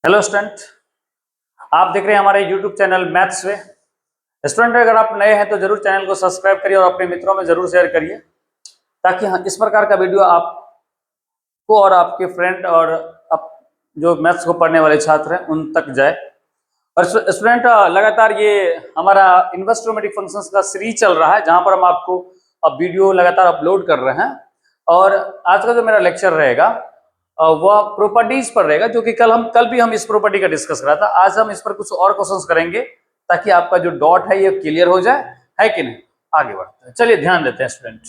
Hello student, आप देख रहे हैं हमारे यूट्यूब चैनल मैथ्स वे। स्टूडेंट, अगर आप नए हैं तो जरूर चैनल को सब्सक्राइब करिए और अपने मित्रों में जरूर शेयर करिए ताकि इस प्रकार का वीडियो आपको और आपके फ्रेंड और आप जो मैथ्स को पढ़ने वाले छात्र हैं उन तक जाए। और स्टूडेंट, लगातार ये हमारा इनवर्स ट्रिग्नोमेट्रिक फंक्शंस का सीरीज चल रहा है जहां पर हम आपको अब वीडियो लगातार अपलोड कर रहे हैं। और आज का जो मेरा लेक्चर रहेगा वह प्रॉपर्टीज पर रहेगा, जो कि कल भी हम इस प्रॉपर्टी का डिस्कस करा था। आज हम इस पर कुछ और क्वेश्चंस करेंगे ताकि आपका जो डाउट है ये क्लियर हो जाए, है कि नहीं। आगे बढ़ते हैं, चलिए ध्यान देते हैं स्टूडेंट।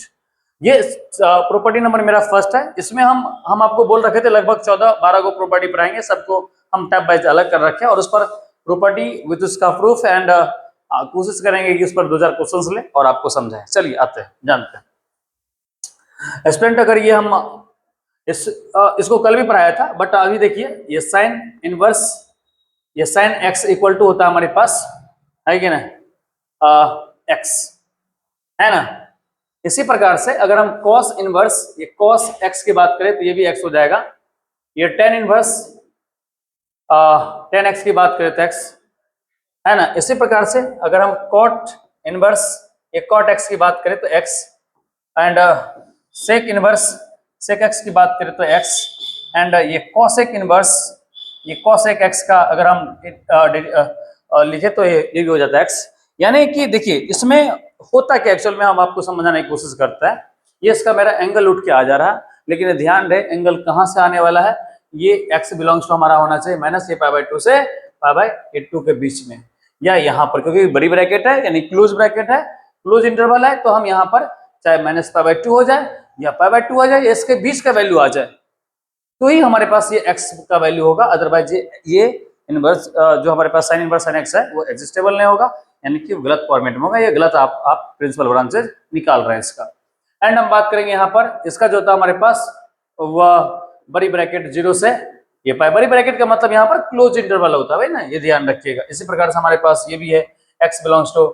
ये प्रॉपर्टी नंबर मेरा फर्स्ट है। इसमें हम आपको बोल रखे थे लगभग 14-12 को प्रॉपर्टी पढ़ाएंगे, सबको हम टैब वाइज अलग कर रखे हैं और उस पर प्रॉपर्टी विद उसका प्रूफ एंड कोशिश करेंगे कि उस पर 2-4 क्वेश्चंस लें और आपको समझाएं। चलिए आते हैं, जानते हैं स्टूडेंट। अगर ये हम इसको कल भी पढ़ाया था, बट अभी देखिए ये साइन इनवर्स, ये साइन एक्स इक्वल टू होता है हमारे पास, है कि ना, एक्स, है ना। इसी प्रकार से अगर हम कॉस इनवर्स, ये कॉस एक्स की बात करें तो ये भी एक्स हो जाएगा। ये टेन इनवर्स टेन एक्स की बात करें तो एक्स, है ना। इसी प्रकार से अगर हम कॉट इनवर्स, ये कॉट एक्स की बात करें तो x, and sec inverse sec x की बात करें तो एक्स, एंड ये कॉसेक इनवर्स, ये कॉसेक एक्स का अगर हम लिखे तो ये भी हो जाता है एक्स। यानी कि देखिए इसमें होता क्या एक्चुअल में, हम आपको समझाने की कोशिश करता है। ये इसका मेरा एंगल उठ के आ जा रहा है, लेकिन ध्यान रहे एंगल कहाँ से आने वाला है। ये एक्स बिलोंग्स टू हमारा होना चाहिए माइनस ये π/2 से π/2 के बीच में, या यहाँ पर, क्योंकि बड़ी ब्रैकेट है यानी क्लोज ब्रैकेट है, क्लोज इंटरवल है, तो हम यहाँ पर चाहे माइनस π/2 हो जाए या π/2 आ जाए, इसके बीच का वैल्यू आ जाए तो ही हमारे पास ये x का वैल्यू होगा। अदरवाइज ये इनवर्स जो हमारे पास साइन इनवर्स साइन x है वो एग्जिस्टेबल नहीं होगा, यानी कि गलत फॉर्मेट में होगा। ये गलत आप प्रिंसिपल ब्रांचेज निकाल रहे हैं इसका। एंड हम बात करेंगे यहाँ पर इसका जो था हमारे पास वह बड़ी ब्रैकेट 0 से ये पाई, बड़ी ब्रैकेट का मतलब यहाँ पर क्लोज इंटरवल होता है भाई ना, ये ध्यान रखिएगा। इसी प्रकार से हमारे पास ये भी है x बिलोंग्स टू,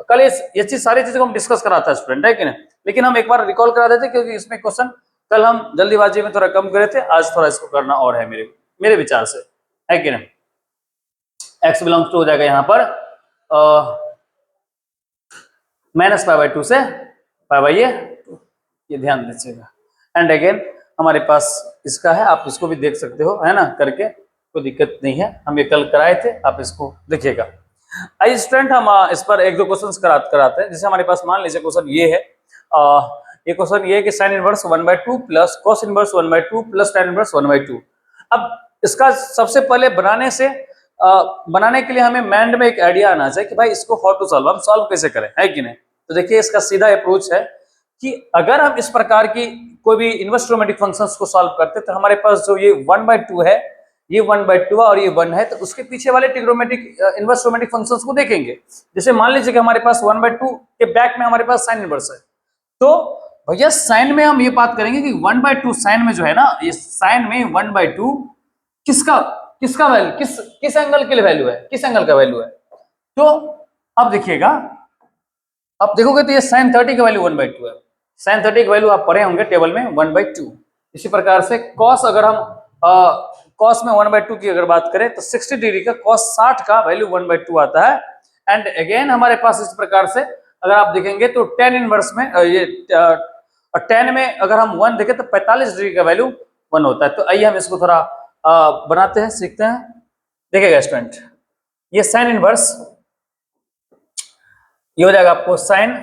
कल ये चीज सारी चीजों को हम डिस्कस करा था स्टूडेंट, है कि नहीं। लेकिन हम एक बार रिकॉल करा देते क्योंकि इसमें क्वेश्चन कल हम जल्दीबाजी में थोड़ा कम करे थे, आज थोड़ा इसको करना और है मेरे विचार से, है कि नहीं। x बिलोंग्स टू हो जाएगा यहाँ पर माइनस π/2 से ये ध्यान दीजिएगा। एंड अगेन हमारे पास इसका है, आप इसको भी देख सकते हो, है ना, करके कोई दिक्कत नहीं है। हम ये कल कराए थे, आप इसको देखिएगा। आइए स्टूडेंट, हम इस पर 1-2 क्वेश्चन कराते हैं। जैसे हमारे पास मान लीजिए क्वेश्चन ये है, ये क्वेश्चन ये है कि sine inverse 1/2 plus cos inverse 1/2 plus tan inverse 1/2। अब इसका सबसे पहले बनाने के लिए हमें माइंड में एक आइडिया आना चाहिए कि भाई इसको हाउ टू सॉल्व, हम सॉल्व कैसे करें, है कि नहीं। तो देखिए इसका सीधा अप्रोच है कि अगर हम इस प्रकार की कोई भी इनवर्स ट्रिग्नोमेट्रिक फंक्शंस को सॉल्व करते तो हमारे पास जो ये 1/2 है, ये 1/2 और ये 1 है, तो उसके पीछे वाले ट्रिग्नोमेट्रिक इनवर्स ट्रिग्नोमेट्रिक फंक्शंस को देखेंगे। जैसे मान लीजिए कि हमारे पास 1/2 के बैक में हमारे पास साइन इनवर्स है, तो भैया साइन में हम ये बात करेंगे कि 1/2 साइन में जो है ना, ये साइन में 1/2 किसका किसका वैल्यू, किस एंगल के लिए वैल्यू है, किस एंगल का वैल्यू है। तो अब देखिएगा, अब देखोगे तो ये sin 30 का वैल्यू 1/2 है। sin 30 का वैल्यू आप पढ़े होंगे टेबल में 1/2। इसी प्रकार से cos, अगर हम cos में 1/2 की अगर बात करें तो 60 डिग्री का cos 60 का वैल्यू 1/2 आता है। एंड अगेन हमारे पास इस प्रकार से अगर आप देखेंगे तो tan इनवर्स में ये tan में अगर हम 1 देखें तो 45 डिग्री का वैल्यू 1 होता है। तो आइए हम इसको थोड़ा बनाते हैं, सीखते हैं। देखिएगा स्टूडेंट, ये साइन इनवर्स ये हो जाएगा आपको साइन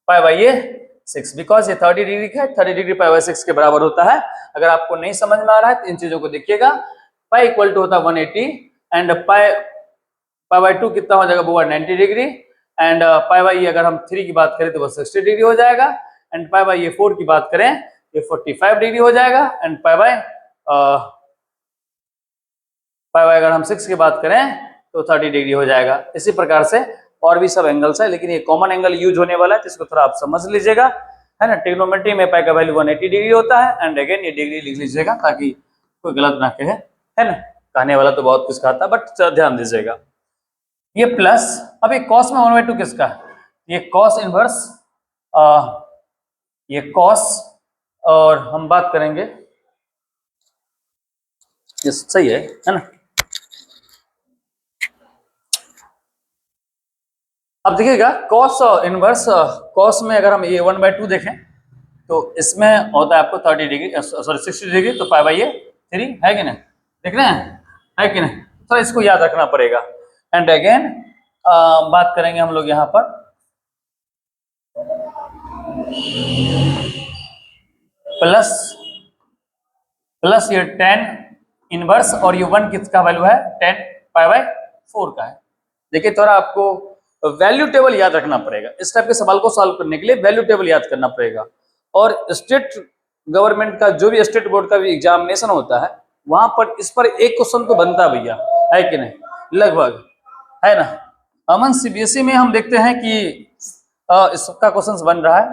π/6, बिकॉज ये 30 डिग्री का है, 30 डिग्री π/6 के बराबर होता है। अगर आपको नहीं समझ में आ रहा है तो इन चीजों को देखिएगा। पाई इक्वल टू होता है 180 एंड π/2 कितना हो जाएगा वो 90 डिग्री, एंड π/, अगर हम 3 की बात करें तो वो 60 डिग्री हो जाएगा, एंड π/4 की बात करें ये 45 डिग्री हो जाएगा, एंड π/, अगर हम 6 की बात करें तो 30 डिग्री हो जाएगा। इसी प्रकार से और भी सब एंगल्स है, लेकिन ये कॉमन एंगल यूज होने वाला है तो इसको थोड़ा आप समझ लीजिएगा, है ना। ट्रिग्नोमेट्री में पाई का वैल्यू 180 डिग्री होता है, एंड अगेन ये डिग्री लिख लीजिएगा ताकि कोई गलत ना कहे, है ना। कहने वाला तो बहुत कुछ कहता है, बट ध्यान दीजिएगा। ये प्लस, अब ये कॉस में 1/2 किसका है, ये कॉस इनवर्स, ये कॉस, और हम बात करेंगे ये सही है ना, अब देखिएगा कॉस इनवर्स, कॉस में अगर हम ये 1/2 देखें तो इसमें होता है आपको 30 डिग्री, सॉरी 60 डिग्री, तो पाई बाई ये 3 है कि नहीं, देख रहे हैं, है कि नहीं, तो इसको याद रखना पड़ेगा। एंड अगेन बात करेंगे हम लोग यहाँ पर प्लस प्लस ये 10 इनवर्स और ये 1 किसका वैल्यू है, 10 पाई बाई 4 का है। देखिए थोड़ा आपको वैल्यू टेबल याद रखना पड़ेगा, इस टाइप के सवाल को सॉल्व करने के लिए वैल्यू टेबल याद करना पड़ेगा। और स्टेट गवर्नमेंट का जो भी स्टेट बोर्ड का भी एग्जामिनेशन होता है वहां पर इस पर एक क्वेश्चन तो बनता है भैया, है कि नहीं, लगभग, है ना। अमन सीबीएसई में हम देखते हैं कि इसका क्वेश्चन बन रहा है,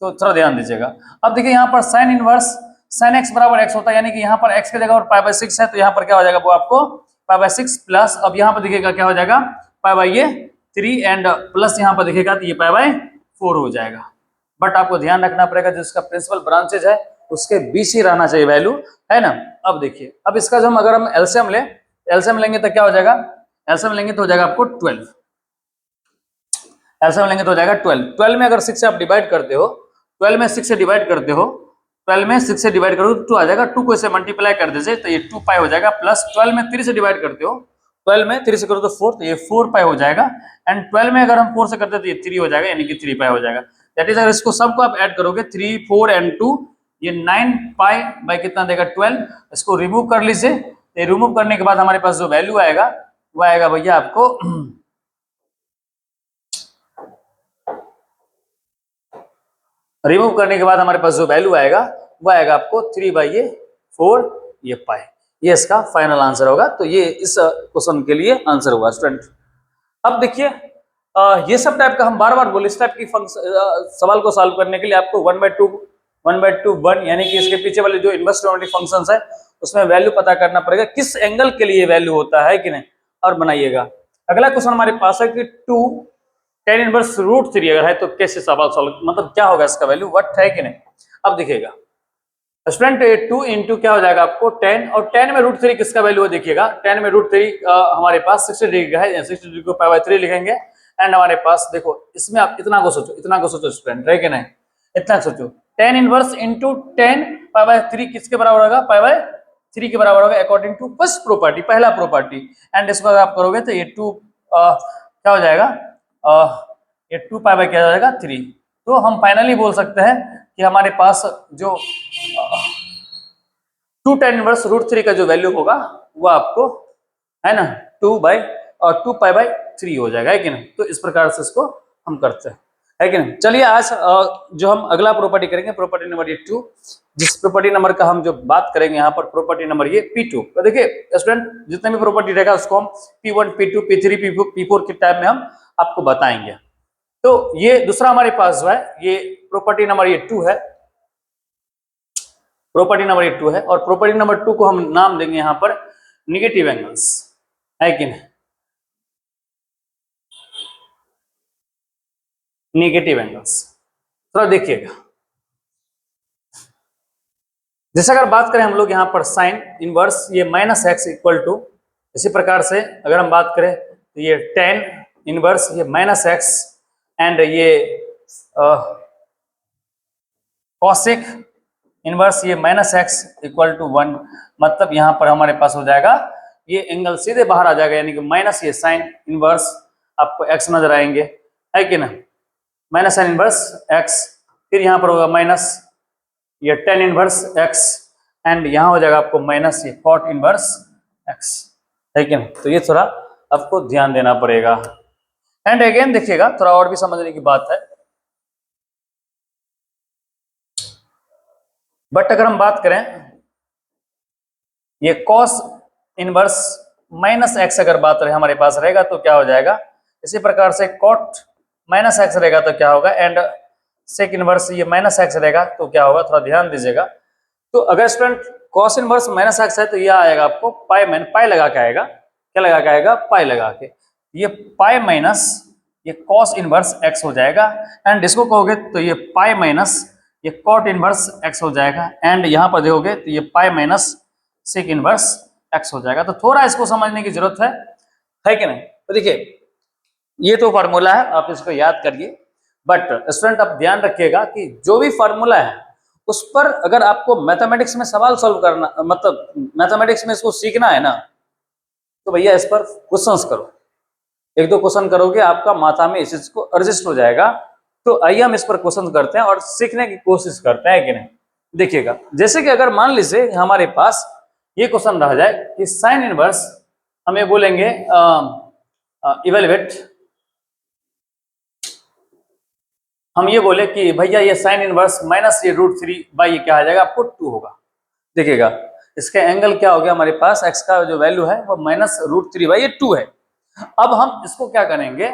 तो थोड़ा ध्यान दीजिएगा। अब देखिए यहाँ पर साइन इनवर्स साइन एक्स बराबर एक्स होता है, यानी कि यहाँ पर एक्स की जगह पर पाई बाई 6 है, तो यहाँ पर क्या हो जाएगा वो आपको पाई बाई 6 प्लस, अब यहाँ पर देखिएगा क्या हो जाएगा पाई बाई ये 3 एंड प्लस यहाँ पर देखिएगा तो ये पाई बाई 4 हो जाएगा। बट आपको ध्यान रखना पड़ेगा जिसका प्रिंसिपल ब्रांचेज है उसके बीच ही रहना चाहिए वैल्यू, है ना। अब देखिए अब इसका जो हम अगर हम एलसीएम लेंगे तो क्या हो जाएगा, एलसीएम लेंगे तो हो जाएगा आपको 12, एलसीएम लेंगे तो हो जाएगा 12 में अगर 6 से आप डिवाइड करते हो, 12 में 6 से डिवाइड करते हो, 12 में 6 से डिवाइड करो तो 2 आ जाएगा, 2 को इसे मल्टीप्लाई कर दीजिए तो ये 2 पाई हो जाएगा, प्लस 12 में 3 से डिवाइड करते हो, 12 में 3 से करो तो 4, तो ये 4 पाई हो जाएगा, एंड 12 में अगर हम 4 से करते तो ये 3 हो जाएगा, यानी कि 3 पाई हो जाएगा। दैट इज अगर इसको सबको आप ऐड करोगे 3 4 एंड 2 ये 9 पाई बाई कितना देगा 12, इसको रिमूव कर लीजिए, ये रिमूव करने के बाद हमारे पास जो वैल्यू आएगा वो आएगा भैया आपको रिमूव करने के बाद हमारे पास जो वैल्यू आएगा वो आएगा आपको 3 बाई ये 4 ये पाई, ये इसका फाइनल आंसर होगा। तो ये इस क्वेश्चन के लिए आंसर हुआ स्टूडेंट। अब देखिए ये सब टाइप का हम बार बार बोले, इस टाइप की सवाल को सॉल्व करने के लिए आपको 1/2 यानी कि इसके पीछे वाले जो इनवर्स ट्रिग्नोमेट्रिक फंक्शंस है उसमें वैल्यू पता करना पड़ेगा किस एंगल के लिए वैल्यू होता है कि नहीं, और बनाइएगा। अगला क्वेश्चन हमारे पास है कि 2 tan इनवर्स √3 अगर है तो कैसे सवाल सॉल्व, मतलब क्या होगा इसका वैल्यू, वट है कि नहीं। अब देखिएगा स्टूडेंट 2 इंटू क्या हो जाएगा आपको 10, और 10 में √3 किसका वैल्यू है, देखिएगा 10 में √3 हमारे पास 60 डिग्री का है, 60 डिग्री को पाई बाई 3 लिखेंगे, एंड हमारे पास देखो इसमें आप इतना को सोचो स्टूडेंट, है कि नहीं, इतना सोचो 10 इनवर्स इंटू 10 पाई बाई 3 किसके बराबर होगा, पाई बाई 3 के बराबर होगा अकॉर्डिंग टू फर्स्ट प्रॉपर्टी, पहला प्रॉपर्टी, एंड इसको अगर आप करोगे तो ये 2 क्या हो जाएगा, ये 2 पाई बाई क्या हो जाएगा 3। तो हम फाइनली बोल सकते हैं कि हमारे पास जो 2 tan इनवर्स √3 का जो वैल्यू होगा वो आपको, है ना, 2 पाई बाई 3 हो जाएगा, है कि नहीं। तो इस प्रकार से इसको हम करते हैं, है कि नहीं। चलिए आज जो हम अगला प्रॉपर्टी करेंगे प्रॉपर्टी नंबर ये 2, जिस प्रॉपर्टी नंबर का हम जो बात करेंगे यहाँ पर प्रॉपर्टी नंबर ये P2। तो देखिए स्टूडेंट जितने भी प्रॉपर्टी रहेगा उसको हम P1 P2 P3 P4 के टाइप में हम आपको बताएंगे। तो ये दूसरा हमारे पास जो है ये प्रॉपर्टी नंबर ये 2 है, प्रॉपर्टी नंबर ये 2 है, और प्रॉपर्टी नंबर 2 को हम नाम देंगे यहाँ पर निगेटिव एंगल्स, है कि नहीं, निगेटिव एंगल्स। थोड़ा देखिएगा जैसे अगर बात करें हम लोग यहाँ पर साइन इनवर्स ये -x इक्वल टू, इसी प्रकार से अगर हम बात करें तो ये tan इनवर्स ये -x एंड ये cosec इनवर्स ये -x इक्वल टू 1, मतलब यहाँ पर हमारे पास हो जाएगा ये एंगल सीधे बाहर आ जाएगा, यानी कि माइनस ये साइन इनवर्स आपको x नजर आएंगे, है कि ना, माइनस साइन इनवर्स x, फिर यहाँ पर होगा माइनस ये tan इनवर्स x, एंड यहाँ हो जाएगा आपको माइनस ये cot इनवर्स x, है कि नहीं। तो ये थोड़ा आपको ध्यान देना पड़ेगा। एंड अगेन देखिएगा थोड़ा और भी समझने की बात है, बट अगर हम बात करें ये cos इनवर्स -x अगर बात रहे हमारे पास रहेगा तो क्या हो जाएगा, इसी प्रकार से cot -x रहेगा तो क्या होगा, एंड sec इनवर्स ये -x रहेगा तो क्या होगा, थोड़ा ध्यान दीजिएगा। तो अगर स्टूडेंट cos इनवर्स -x है तो यह आएगा आपको पाई लगा के आएगा, क्या लगा के आएगा, पाई लगा के, ये पाई माइनस ये cos इनवर्स x हो जाएगा, एंड इसको कहोगे तो ये पाई माइनस ये cot इनवर्स x हो जाएगा, एंड यहाँ पर देखोगे तो ये pi minus sec inverse x हो जाएगा। तो थोड़ा इसको समझने की जरूरत है कि नहीं। तो देखिए ये तो फार्मूला है, आप इसको याद करिए। बट स्टूडेंट आप ध्यान रखिएगा कि जो भी फार्मूला है उस पर अगर आपको मैथमेटिक्स में सवाल सॉल्व करना, मतलब मैथमेटिक्स में इसको सीखना है ना, तो भैया इस पर क्वेश्चंस करो। एक दो क्वेश्चन करोगे आपका माथा में इस चीज को एडजस्ट हो जाएगा। तो आइए हम इस पर क्वेश्चन करते हैं और सीखने की कोशिश करते हैं कि नहीं। देखिएगा, जैसे कि अगर मान लीजिए हमारे पास ये क्वेश्चन रह जाए कि साइन इनवर्स, हम ये बोलेंगे इवेलुएट, हम ये बोले कि भैया ये साइन इनवर्स माइनस ये √3 ये क्या आ जाएगा आपको 2 होगा। देखिएगा इसका एंगल क्या हो गया, हमारे पास x का जो वैल्यू है वो -√3 2 है। अब हम इसको क्या करेंगे,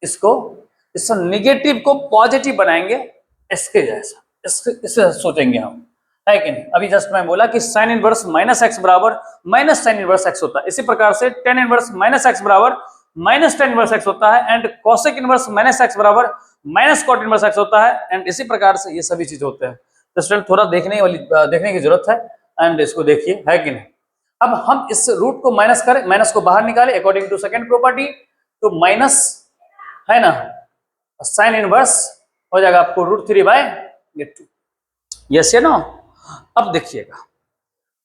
इसको इस निगेटिव को पॉजिटिव बनाएंगे, इसके जैसा इसे सोचेंगे हम, है कि नहीं। अभी जस्ट मैं बोला कि साइन इनवर्स -x बराबर माइनस साइन इनवर्स x होता है, इसी प्रकार से टेन इनवर्स -x बराबर माइनस टेन इनवर्स x होता है, एंड कॉसेक इनवर्स -x बराबर माइनस कॉट इनवर्स x होता है, एंड इसी प्रकार से ये सभी चीज होते हैं। तो स्टूडेंट थोड़ा देखने की जरूरत है, एंड इसको देखिए, है कि नहीं। अब हम इस रूट को माइनस करें, माइनस को बाहर निकालें अकॉर्डिंग टू सेकंड प्रॉपर्टी, तो माइनस है ना साइन इनवर्स हो जाएगा आपको √3/2, यस या नो। अब देखिएगा,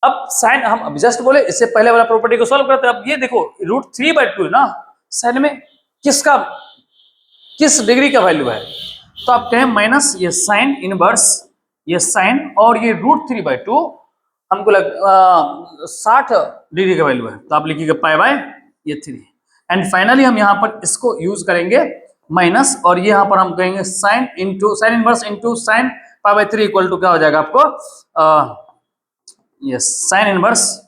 अब साइन हम जस्ट बोले इससे पहले वाला प्रॉपर्टी को सॉल्व करते हैं। अब ये देखो √3/2 ना, साइन में किसका किस डिग्री का वैल्यू है, तो आप कहें माइनस ये साइन इनवर्स, ये साइन और ये √3/2 हमको 60 डिग्री का वैल्यू है, तो आप लिखिएगा π/3। एंड फाइनली हम यहाँ पर इसको यूज करेंगे माइनस, और ये यहाँ पर हम कहेंगे sine inverse into sine π/3 equal to क्या हो जाएगा आपको, ये साइन इनवर्स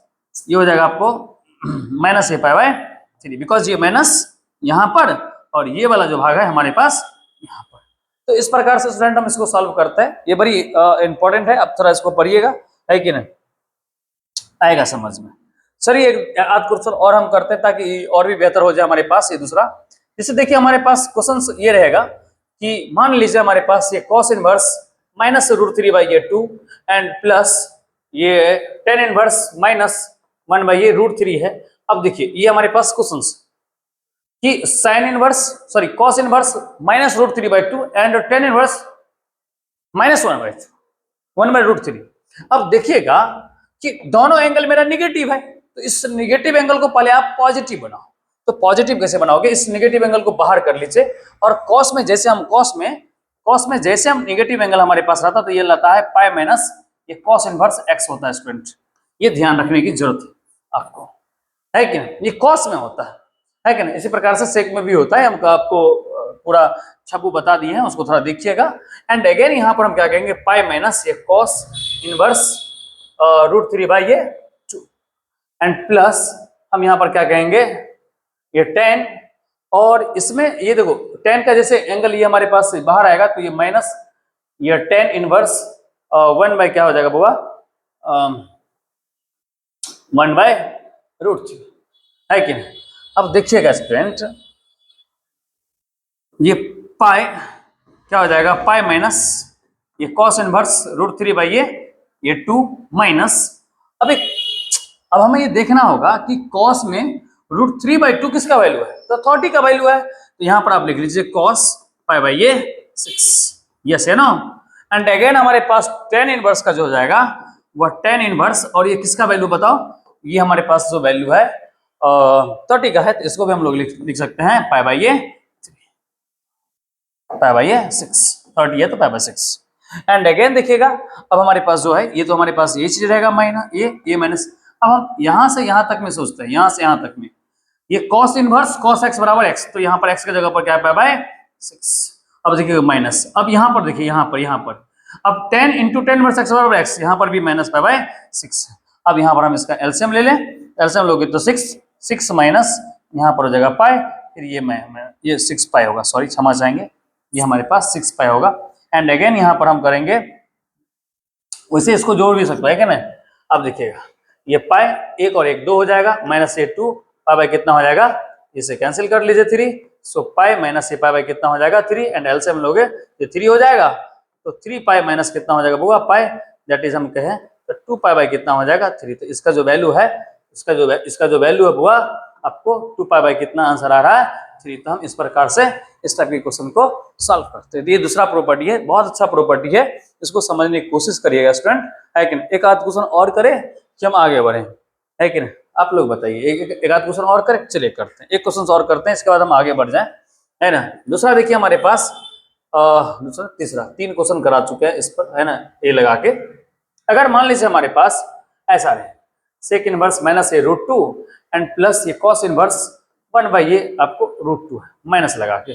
ये हो जाएगा आपको माइनस ये π/3, बिकॉज ये माइनस यहाँ पर और ये वाला जो भाग है हमारे पास यहाँ पर। तो इस प्रकार से स्टूडेंट हम इसको सॉल्व करते हैं, ये बड़ी इंपॉर्टेंट है, अब थोड़ा इसको पढ़िएगा, है कि नहीं, आएगा समझ में। सर ये एक आध क्वेश्चन और हम करते हैं ताकि और भी बेहतर हो जाए हमारे पास ये दूसरा। जैसे देखिए हमारे पास क्वेश्चन ये रहेगा कि मान लीजिए हमारे पास ये कॉस इनवर्स -√3/2 एंड प्लस ये टेन इनवर्स -1/√3 है। अब देखिए ये हमारे पास क्वेश्चन कि sine inverse sorry cos inverse -√3/2 and tan inverse -1/√3। अब देखिएगा कि दोनों एंगल मेरा निगेटिव है, तो इस निगेटिव एंगल को पहले आप पॉजिटिव बनाओ। तो पॉजिटिव कैसे बनाओगे, इस निगेटिव एंगल को बाहर कर लीजिए, और कॉस में जैसे हम निगेटिव एंगल हमारे पास रहता तो ये रहता है पाई माइनस ये कॉस इनवर्स x होता है स्टूडेंट, ये ध्यान रखने की जरूरत है आपको, है कि नहीं, ये कॉस में होता है कि नहीं। इसी प्रकार से सेक में भी होता है, हम आपको पूरा छब्बू बता दिए हैं, उसको थोड़ा देखिएगा। एंड अगेन यहाँ पर हम क्या कहेंगे पाई माइनस ये कॉस इनवर्स √3/2 एंड प्लस हम यहाँ पर क्या कहेंगे ये टेन, और इसमें ये देखो टेन का जैसे एंगल ये हमारे पास से बाहर आएगा तो ये माइनस ये टेन इनवर्स 1 क्या हो जाएगा बुआ 1/√3, है कि नहीं। अब देखिएगा स्टूडेंट ये पाई क्या हो जाएगा पाई माइनस ये कॉस इनवर्स √3/2 माइनस, अब हमें ये देखना होगा कि कॉस में √3/2 किसका वैल्यू है, तो 30 का वैल्यू है, तो यहाँ पर आप लिख लीजिए कॉस π/6, यस है ना। एंड अगेन हमारे पास टेन इनवर्स का जो हो जाएगा वह टेन इनवर्स, और ये किसका वैल्यू बताओ, ये हमारे पास जो वैल्यू है 30 का है, तो इसको भी हम लोग लिख सकते हैं π/6, 30 है तो π/6। एंड अगेन देखिएगा अब हमारे पास जो है ये तो हमारे पास ये चीज रहेगा माइनस ये माइनस। अब हम यहां से यहां तक में सोचते हैं, यहां से यहां तक में ये कॉस इनवर्स कॉस x बराबर x, तो यहाँ पर x की जगह पर क्या है π/6। अब देखिए माइनस, अब यहाँ पर देखिए यहाँ पर अब 10 × 10 इनवर्स x बराबर x, यहाँ पर भी माइनस π/6। अब यहाँ पर हम इसका एलसीएम ले लें, एलसीएम लोगे तो 6 माइनस यहाँ पर हो जाएगा पाई, फिर ये 6 पाई होगा, सॉरी क्षमा चाहेंगे, ये हमारे पास 6 पाई होगा। एंड अगेन यहाँ पर हम करेंगे वैसे इसको जोड़ भी सकते हैं क्या ना। अब देखिएगा ये पाई एक और एक 2 हो जाएगा, माइनस ये 2 पाई कितना हो जाएगा, इसे कैंसिल कर लीजिए 3, सो पाई माइनस ये पाई कितना हो जाएगा 3, एंड एलसीएम लोगे ये 3 हो जाएगा, तो 3 पाई माइनस कितना हो जाएगा बुआ पाई, दैट इज हम कहें तो 2 पाई कितना हो जाएगा 3। तो इसका जो वैल्यू है इसका जो वैल्यू है बुआ आपको 2 पाई बाई कितना आंसर आ रहा है 3। तो हम इस प्रकार से इस टाइप के क्वेश्चन को सॉल्व करते हैं। ये दूसरा प्रॉपर्टी है, बहुत अच्छा प्रॉपर्टी है, इसको समझने की कोशिश करिएगा स्टूडेंट, है कि नहीं। एक आध क्वेश्चन और करें कि हम आगे बढ़े, है कि नहीं, आप लोग बताइए। एक आध क्वेश्चन और करें, चलिए करते हैं, एक क्वेश्चन और करते हैं, इसके बाद हम आगे बढ़ जाए, है ना। दूसरा देखिए हमारे पास दूसरा तीसरा 3 क्वेश्चन करा चुके हैं इस पर, है ना, ए लगा के। अगर मान लीजिए हमारे पास ऐसा है sec inverse minus a root 2 and plus ये कॉस इनवर्स 1 बाई ये आपको रूट 2 है, माइनस लगा के,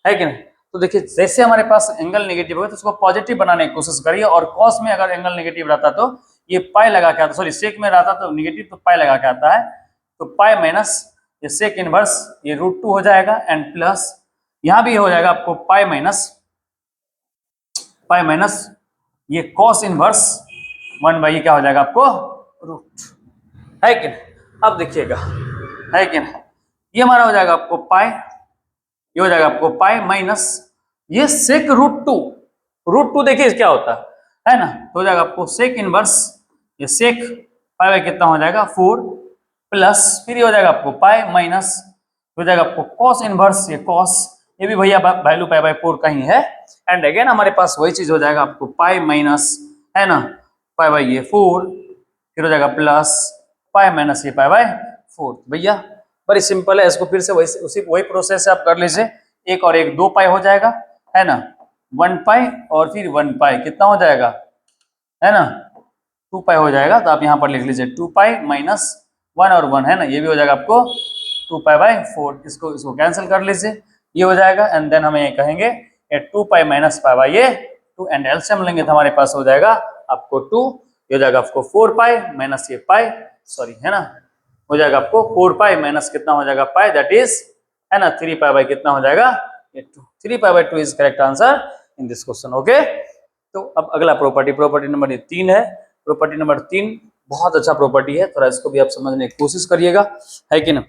है कि नहीं। तो देखिए जैसे हमारे पास एंगल नेगेटिव होगा तो उसको पॉजिटिव बनाने की कोशिश करिए, और कॉस में अगर एंगल नेगेटिव रहता तो ये पाई लगा के आता, सॉरी सेक में रहता तो नेगेटिव तो पाई लगा के आता है, तो पाई माइनस ये सेक इनवर्स ये रूट 2 हो जाएगा, एंड प्लस यहां भी हो जाएगा आपको पाई माइनस ये कॉस इनवर्स 1 बाई क्या हो जाएगा आपको रूट, है कि नहीं। अब देखिएगा, है कि नहीं, ये हमारा हो जाएगा आपको पाई, ये हो जाएगा आपको पाई माइनस ये सेक रूट टू देखिए क्या होता है ना, तो हो जाएगा आपको सेक इनवर्स ये सेक पाई बाई कितना हो जाएगा 4, प्लस फिर ये हो जाएगा आपको पाई माइनस हो जाएगा आपको कॉस इनवर्स ये कॉस, ये भी भैया वैल्यू पाई बाई 4 का ही है, एंड अगेन हमारे पास वही चीज हो जाएगा आपको पाई माइनस, है ना, पाई बाई ये 4, फिर हो जाएगा प्लस पाई माइनस ये पाई बाई 4। भैया बड़ी सिंपल है, इसको फिर से वही प्रोसेस से आप कर लीजिए, एक और एक 2 पाई हो जाएगा, है ना, 1 पाई और फिर 1 पाई कितना हो जाएगा, है ना, 2 पाई हो जाएगा। तो आप यहाँ पर लिख लीजिए 2 पाई माइनस 1 और 1, है ना, ये भी हो जाएगा आपको 2 पाई बाई 4, इसको कैंसिल कर लीजिए, ये हो जाएगा, एंड देन हमें ये कहेंगे 2 पाई माइनस पाई बाई ये 2, एंड एलसीएम लेंगे तो हमारे पास हो जाएगा आपको 2, ये हो जाएगा आपको 4 पाई माइनस ये पाई, सॉरी, है ना, हो जाएगा आपको 4 पाई माइनस कितना हो जाएगा पाई, दैट इज, है ना, 3 पाई बाई कितना हो जाएगा ये 2, 3 pi by 2 is correct answer in this question. Okay, तो अब अगला प्रॉपर्टी नंबर 3 है। प्रॉपर्टी नंबर 3 बहुत अच्छा प्रॉपर्टी है, थोड़ा इसको भी आप समझने की कोशिश करिएगा, है कि ना।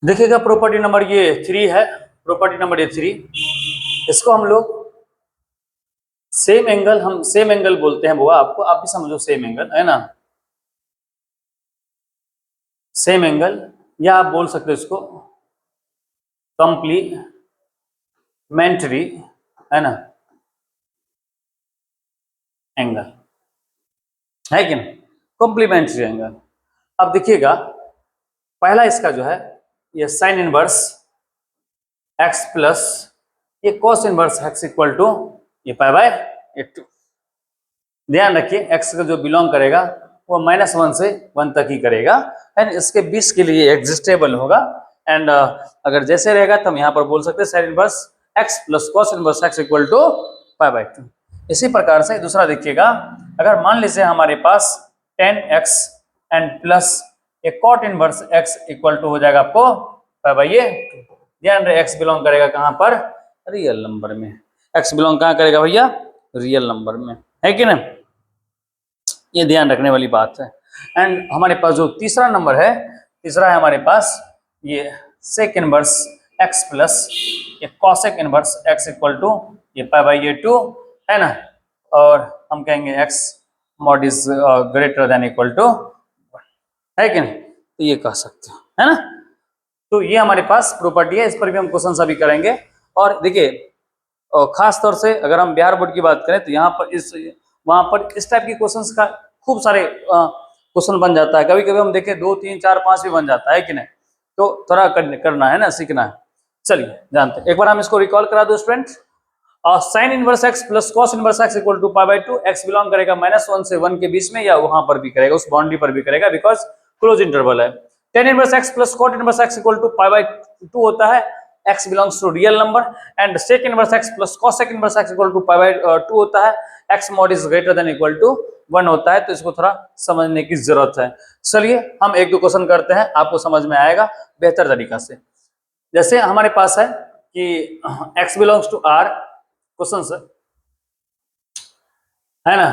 देखिएगा प्रॉपर्टी नंबर ये 3 है, प्रॉपर्टी नंबर ये 3, इसको हम लोग सेम एंगल बोलते हैं, बुआ आपको, आप भी समझो सेम एंगल, है ना, सेम एंगल, या आप बोल सकते हो इसको कॉम्प्लीमेंट्री, है ना, एंगल, है कि नहीं, कॉम्प्लीमेंट्री एंगल। अब देखिएगा पहला इसका जो है ये साइन इनवर्स एक्स प्लस ये cos inverse x equal to ये पाई बाय 2। ध्यान रखिए एक्स का जो बिलोंग करेगा वो -1 से 1 तक ही करेगा, एंड इसके बीच के लिए एग्जिस्टेबल होगा, एंड अगर जैसे रहेगा तो हम यहाँ पर बोल सकते हैं sine inverse x plus cos inverse x equal to pi by 2। इसी प्रकार से दूसरा देखिएगा, अगर मान लीजिए हमारे पास tan x एंड प्लस ये cot inverse x equal to हो जाएगा आपको पाई बाय ये 2। ध्यान रहे एक्स बिलोंग करेगा कहाँ पर, रियल नंबर में, एक्स बिलोंग कहाँ करेगा भैया, रियल नंबर में, है कि नहीं, ये ध्यान रखने वाली बात है। एंड हमारे पास जो तीसरा नंबर है, तीसरा है हमारे पास ये सेक इनवर्स एक्स प्लस ये cosec inverse x equal to ये पाई बाई ये 2, है ना, और हम कहेंगे x mod is greater than equal to, है कि नहीं, तो ये कह सकते हो, है ना। तो ये हमारे पास प्रॉपर्टी है, इस पर भी हम क्वेश्चन अभी करेंगे। और देखिए खास तौर से अगर हम बिहार बोर्ड की बात करें तो यहाँ पर वहाँ पर इस टाइप के क्वेश्चंस का खूब सारे क्वेश्चन बन जाता है, कभी कभी हम देखें 2 3 4 5 भी बन जाता है कि नहीं, तो थोड़ा करना है ना, सीखना है। चलिए जानते हैं, एक बार हम इसको रिकॉल करा दो student. Sine inverse x plus cos inverse x equal to pi by 2, x belong करेगा -1 से 1 के बीच में, या वहां पर भी करेगा, उस बाउंड्री पर भी करेगा, बिकॉज क्लोज इंटरवल है। tan inverse x plus cot inverse x equal to pi by 2 होता है, x belongs to real number, and sec inverse x plus cosec inverse x equal to pi by 2 होता है, x mod is greater than equal to 1 होता है, तो इसको थोड़ा समझने की जरूरत है। चलिए हम एक दो क्वेश्चन करते हैं, आपको समझ में आएगा बेहतर तरीका से। जैसे हमारे पास है कि x belongs to r, question है ना,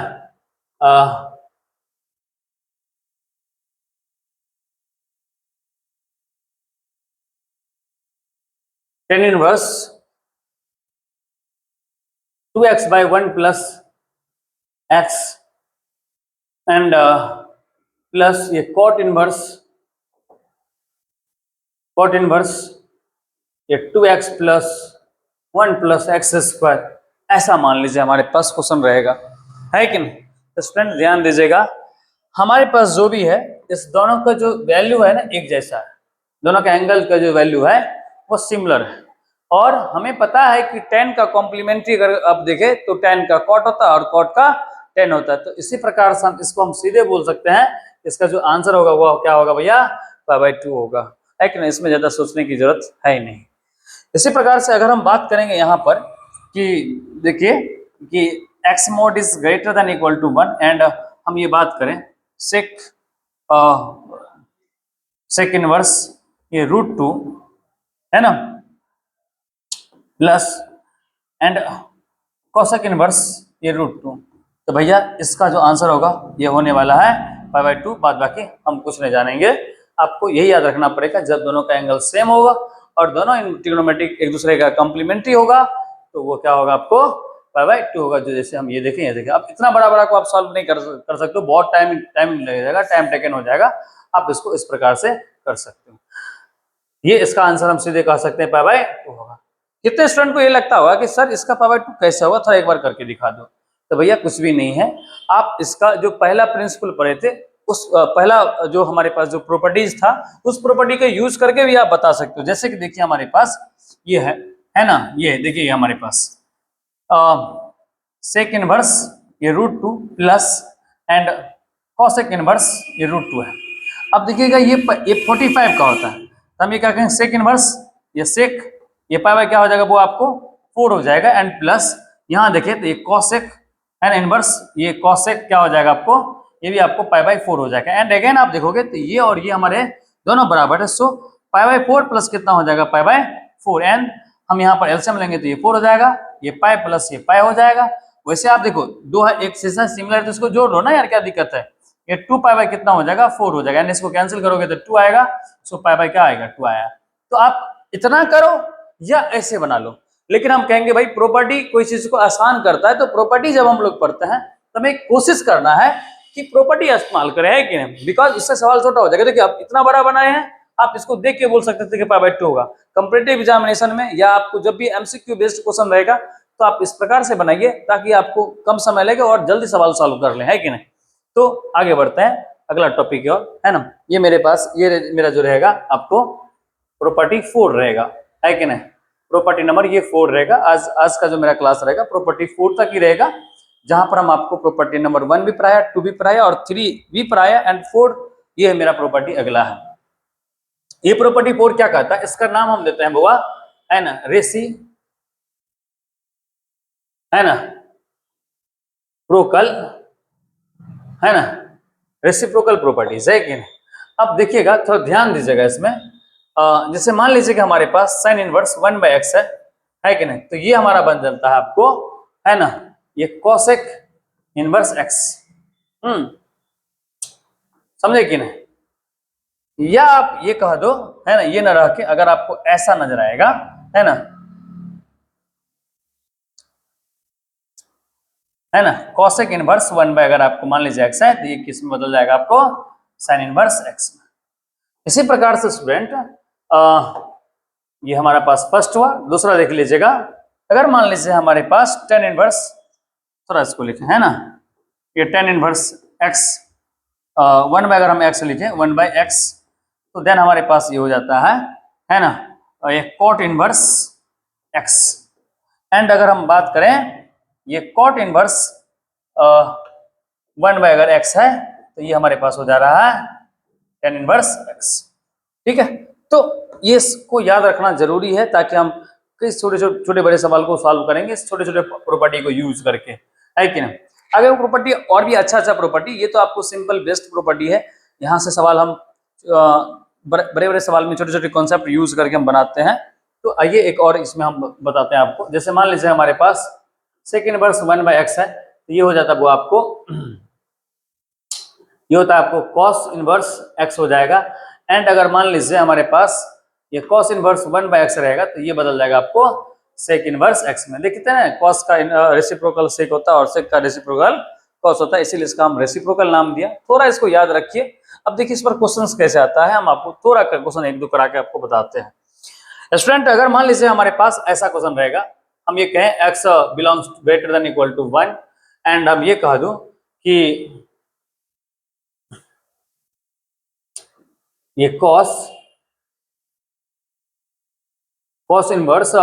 tan inverse 2x by 1 plus x and plus ये कॉट इनवर्स ये 2x plus 1 plus x square, ऐसा मान लीजिए हमारे पास क्वेश्चन रहेगा, है कि नहीं। तो स्टूडेंट ध्यान दीजिएगा, हमारे पास जो भी है इस दोनों का जो वैल्यू है ना एक जैसा है, दोनों के एंगल का जो वैल्यू है वो सिमिलर है, और हमें पता है कि tan का कॉम्प्लीमेंट्री अगर आप देखें तो tan का cot होता है और cot का tan होता है। तो इसी प्रकार से हम इसको सीधे बोल सकते हैं, इसका जो आंसर होगा वो क्या होगा भैया, π/2 होगा, है कि नहीं। इसमें ज्यादा सोचने की जरूरत है ही नहीं। इसी प्रकार से अगर हम बात करेंगे यहाँ पर कि देखिए कि x mod is greater than equal to 1 and हम ये बात करें सेक इनवर्स ये √2 है ना प्लस एंड कोसेक इनवर्स ये √2, तो भैया इसका जो आंसर होगा ये होने वाला है π/2, बाद बाकी हम कुछ नहीं जानेंगे। आपको यही याद रखना पड़ेगा, जब दोनों का एंगल सेम होगा और दोनों ट्रिग्नोमेट्रिक एक दूसरे का कॉम्प्लीमेंट्री होगा तो वो क्या होगा, आपको π/2 होगा। जो जैसे हम ये देखें अब इतना बड़ा बड़ा को आप सॉल्व नहीं कर सकते हो, बहुत टाइम लग जाएगा, टाइम टेकन हो जाएगा। आप इसको इस प्रकार से कर सकते हो, ये इसका आंसर हम सीधे कह सकते हैं π/2 होगा। कितने स्टूडेंट को ये लगता होगा कि सर इसका π/2 कैसे होगा, थोड़ा एक बार करके दिखा दो। तो भैया कुछ भी नहीं है, आप इसका जो पहला प्रिंसिपल पढ़े थे उस पहला जो हमारे पास जो प्रॉपर्टीज था उस प्रॉपर्टी को यूज करके भी आप बता सकते हो। जैसे कि देखिए हमारे पास ये है ना, ये देखिए हमारे पास सेक इनवर्स ये √2 प्लस एंड कोसेक इनवर्स ये √2 है। अब देखिएगा ये 45 का होता है, तो हम ये क्या कहें, सेक इनवर्स ये सेक ये पाई क्या हो जाएगा, वो आपको 4 हो जाएगा एंड प्लस यहाँ देखिए तो ये कोसेक एंड इनवर्स ये कोसेक क्या हो जाएगा आपको, ये भी आपको π/4 हो जाएगा। एंड अगेन आप देखोगे तो ये और ये हमारे दोनों बराबर है, सो π/4 प्लस कितना हो जाएगा π/4 एंड हम यहाँ पर एलसीएम लेंगे तो ये 4 हो जाएगा, ये पाई प्लस ये पाई हो जाएगा। वैसे आप देखो दो है एक से सिमिलर है तो इसको जोड़ लो ना यार, क्या दिक्कत है। ये 2π कितना हो जाएगा 4 हो जाएगा, एंड इसको कैंसिल करोगे तो 2 आएगा, सो π क्या आएगा 2 आया। तो आप इतना करो या ऐसे बना लो, लेकिन हम कहेंगे भाई प्रॉपर्टी कोई चीज को आसान करता है, तो प्रॉपर्टी जब हम लोग पढ़ते हैं तो हमें कोशिश करना है कि प्रॉपर्टी इस्तेमाल करें, है कि नहीं, बिकॉज इससे सवाल छोटा हो जाएगा। देखिए आप इतना बड़ा बनाए हैं, आप इसको देख के बोल सकते थे कि π/2 होगा। कंपैरेटिव एग्जामिनेशन में या आपको जब भी एमसीक्यू बेस्ड क्वेश्चन रहेगा तो आप इस प्रकार से बनाइए ताकि आपको कम समय लगे और जल्दी सवाल सॉल्व कर लें, है कि नहीं। तो आगे बढ़ते हैं अगला टॉपिक की ओर, है ना। ये मेरे पास ये मेरा जो रहेगा आपको प्रॉपर्टी 4 रहेगा, है कि नहीं, प्रॉपर्टी नंबर ये 4 रहेगा। आज का जो मेरा क्लास रहेगा प्रॉपर्टी 4 तक ही रहेगा, जहां पर हम आपको प्रॉपर्टी नंबर 1 भी पढ़ाया, 2 भी पढ़ाया और 3 भी पढ़ाया एंड 4 ये है मेरा प्रॉपर्टी अगला है। ये प्रॉपर्टी 4 क्या कहता है, इसका नाम हम देते हैं बुआ, है ना, रेसी, है ना, प्रोकल, है ना, रेसिप्रोकल प्रॉपर्टीज, है कि नहीं। अब देखिएगा थोड़ा ध्यान दीजिएगा इसमें, जैसे मान लीजिए कि हमारे पास साइन इनवर्स 1/x है कि नहीं, तो ये हमारा बन जाता है आपको, है ना, ये कोसेक इनवर्स x, समझे कि नहीं। या आप ये कह दो, है ना, ये ना रह के अगर आपको ऐसा नजर आएगा, है ना, कोसेक इनवर्स 1 अगर आपको मान लीजिए x है तो ये किस में बदल जाएगा आपको साइन इनवर्स x में। इसी प्रकार से स्टूडेंट ये हमारा पास फर्स्ट हुआ। दूसरा देख लीजिएगा, अगर मान लीजिए हमारे पास tan इनवर्स, थोड़ा इसको लिखें, है ना, ये tan इनवर्स x 1 अगर हम x लिखें 1/x तो देन हमारे पास ये हो जाता है ना, ये cot इनवर्स x एंड अगर हम बात करें ये cot इनवर्स 1 अगर x है तो ये हमारे पास हो जा रहा है tan इनवर्स x, ठीक है। तो ये इसको याद रखना जरूरी है ताकि हम किस छोटे बड़े सवाल को सॉल्व करेंगे छोटे छोटे प्रॉपर्टी को यूज करके, है कि नहीं। आगे वो प्रॉपर्टी और भी अच्छा प्रॉपर्टी, ये तो आपको सिंपल बेस्ट प्रॉपर्टी है, यहाँ से सवाल हम बड़े बड़े सवाल में छोटे छोटे कॉन्सेप्ट यूज करके हम बनाते हैं। तो आइए एक और इसमें हम बताते हैं आपको, जैसे मान लीजिए हमारे पास सेक इनवर्स 1/x है तो ये हो जाता है वो आपको ये होता है आपको cos इनवर्स x हो जाएगा। एंड अगर मान लीजिए हमारे पास ये cos इनवर्स 1/x रहेगा तो ये बदल जाएगा आपको sec इनवर्स x में। देखते हैं ना, cos का रेसिप्रोकल sec होता है और sec का रेसिप्रोकल cos होता है, इसीलिए इसका हम रेसिप्रोकल नाम दिया। थोड़ा इसको याद रखिए। अब देखिए इस पर क्वेश्चंस कैसे आता है, हम आपको थोड़ा क्वेश्चन एक दो करा के आपको बताते हैं। स्टूडेंट अगर मान लीजिए हमारे पास ऐसा क्वेश्चन रहेगा, हम ये कहें x belongs greater than equal to 1 and हम ये कह दूं कि ये cos इनवर्स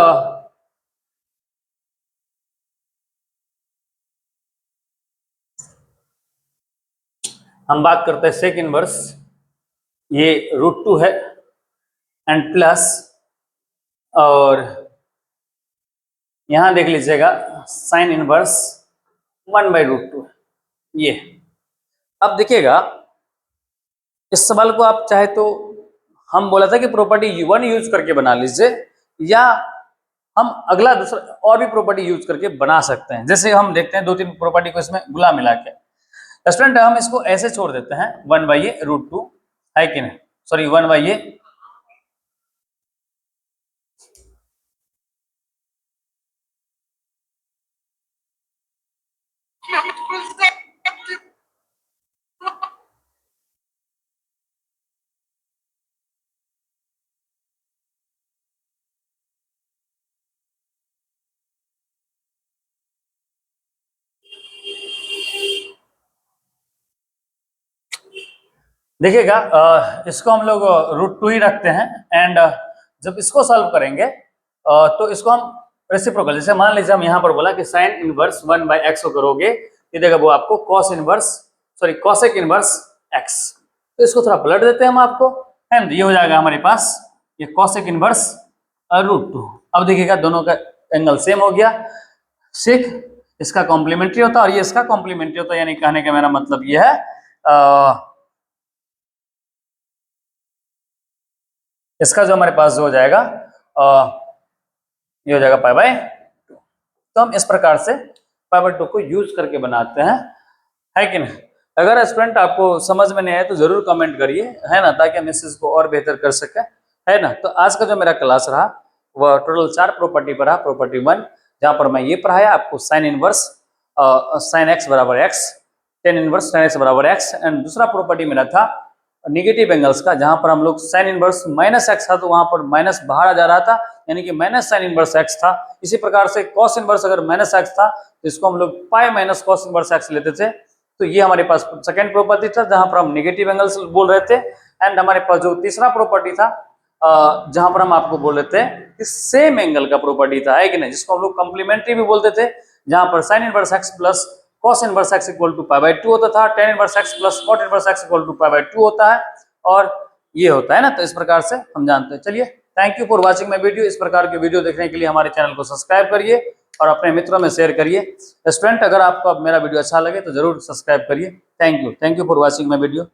हम बात करते हैं सेक इनवर्स, ये √2 है एंड प्लस, और यहां देख लीजिएगा साइन इनवर्स 1/√2 ये। अब देखिएगा इस सवाल को आप चाहे तो, हम बोला था कि प्रॉपर्टी U1 यूज करके बना लीजिए, या हम अगला दूसरा और भी प्रॉपर्टी यूज करके बना सकते हैं। जैसे हम देखते हैं 2-3 प्रॉपर्टी को इसमें गुला मिला के। स्टूडेंट हम इसको ऐसे छोड़ देते हैं 1/√2 है कि नहीं, सॉरी 1/a देखिएगा इसको हम लोग √2 ही रखते हैं एंड जब इसको सॉल्व करेंगे तो इसको हम रेसिप्रोकल, जैसे मान लीजिए हम यहाँ पर बोला कि साइन इनवर्स 1/x को करोगे, ये देगा वो आपको cos inverse, sorry cosec inverse x, तो इसको थोड़ा पलट देते हैं हम आपको एंड ये हो जाएगा हमारे पास ये cosec इनवर्स √2। अब देखिएगा दोनों का एंगल सेम हो गया, सेक इसका कॉम्प्लीमेंट्री होता है और ये इसका कॉम्प्लीमेंट्री होता है, यानी कहने का मेरा मतलब ये है इसका जो हमारे पास जो हो जाएगा ये हो जाएगा π/2। तो हम इस प्रकार से π/2 को यूज करके बनाते हैं, है कि नहीं। अगर स्टूडेंट आपको समझ में नहीं आए तो जरूर कमेंट करिए, है ना, ताकि हम इस चीज को और बेहतर कर सके, है ना। तो आज का जो मेरा क्लास रहा वह टोटल 4 प्रॉपर्टी पर रहा। प्रॉपर्टी 1 जहां पर मैं ये पढ़ाया आपको साइन इनवर्स साइन x बराबर x, tan inverse sine x बराबर x, एंड दूसरा प्रॉपर्टी मेरा था निगेटिव एंगल्स का, जहां पर हम लोग साइन इनवर्स -x था तो वहां पर माइनस बाहर आ जा रहा था, यानी कि माइनस साइन इनवर्स x था। इसी प्रकार से cos इनवर्स अगर -x था तो इसको हम लोग pi minus cos inverse x लेते थे। तो ये हमारे पास सेकेंड प्रॉपर्टी था जहां पर हम निगेटिव एंगल्स बोल रहे थे। एंड हमारे पास जो तीसरा प्रॉपर्टी था जहां पर हम आपको बोल रहे थे कि सेम एंगल का प्रॉपर्टी था, है कि नहीं, जिसको हम लोग कॉम्प्लीमेंट्री भी बोलते थे, जहां पर sine inverse x plus cos inverse x equal to π/2 होता था, tan inverse x plus cot inverse x equal to π/2 होता है, और ये होता है ना। तो इस प्रकार से हम जानते हैं। चलिए, thank you for watching my video. इस प्रकार के वीडियो देखने के लिए हमारे चैनल को सब्सक्राइब करिए और अपने मित्रों में शेयर करिए। स्टूडेंट अगर आपको मेरा वीडियो अच्छा लगे तो जरूर सब्सक्राइब करिए। Thank you for watching my video.